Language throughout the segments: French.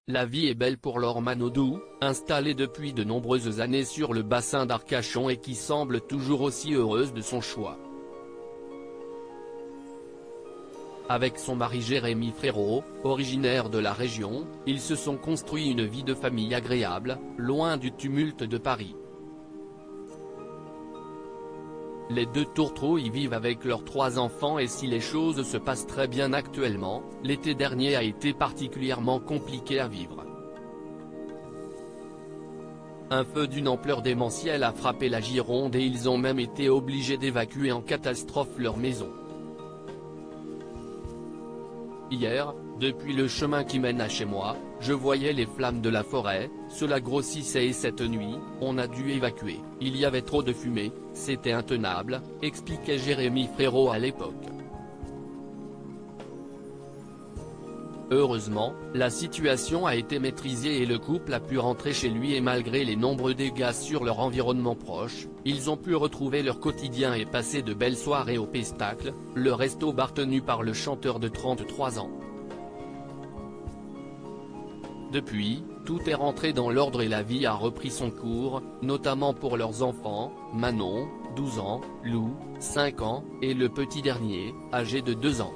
La vie est belle pour Laure Manodou, installée depuis de nombreuses années sur le bassin d'Arcachon et qui semble toujours aussi heureuse de son choix. Avec son mari Jérémy Frérot, originaire de la région, ils se sont construits une vie de famille agréable, loin du tumulte de Paris. Les deux tourtereaux y vivent avec leurs 3 enfants et si les choses se passent très bien actuellement, l'été dernier a été particulièrement compliqué à vivre. Un feu d'une ampleur démentielle a frappé la Gironde et ils ont même été obligés d'évacuer en catastrophe leur maison. Hier, depuis le chemin qui mène à chez moi, je voyais les flammes de la forêt, cela grossissait et cette nuit, on a dû évacuer, il y avait trop de fumée, c'était intenable, expliquait Jérémy Frérot à l'époque. Heureusement, la situation a été maîtrisée et le couple a pu rentrer chez lui et malgré les nombreux dégâts sur leur environnement proche, ils ont pu retrouver leur quotidien et passer de belles soirées au Pestacle, le resto-bar tenu par le chanteur de 33 ans. Depuis, tout est rentré dans l'ordre et la vie a repris son cours, notamment pour leurs enfants, Manon, 12 ans, Lou, 5 ans, et le petit dernier, âgé de 2 ans.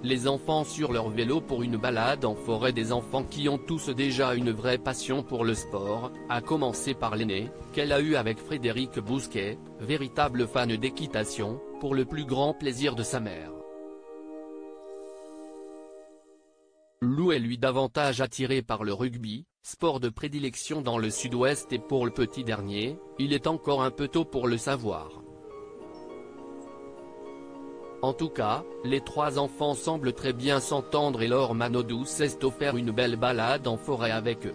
Les enfants sur leur vélo pour une balade en forêt, des enfants qui ont tous déjà une vraie passion pour le sport, à commencer par l'aîné, qu'elle a eu avec Frédéric Bousquet, véritable fan d'équitation, pour le plus grand plaisir de sa mère. Lou est lui davantage attiré par le rugby, sport de prédilection dans le sud-ouest et pour le petit dernier, il est encore un peu tôt pour le savoir. En tout cas, les 3 enfants semblent très bien s'entendre et Laure Manodou s'est offert une belle balade en forêt avec eux.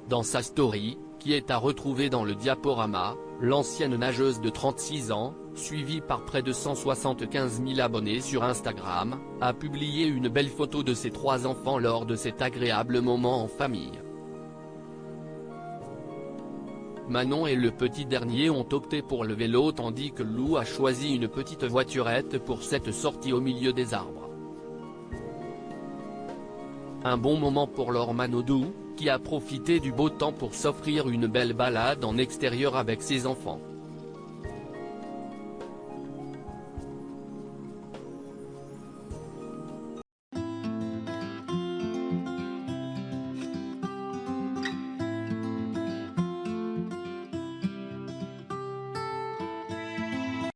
Dans sa story, qui est à retrouver dans le diaporama, l'ancienne nageuse de 36 ans, suivie par près de 175 000 abonnés sur Instagram, a publié une belle photo de ses 3 enfants lors de cet agréable moment en famille. Manon et le petit dernier ont opté pour le vélo tandis que Lou a choisi une petite voiturette pour cette sortie au milieu des arbres. Un bon moment pour Laure Manodou, qui a profité du beau temps pour s'offrir une belle balade en extérieur avec ses enfants.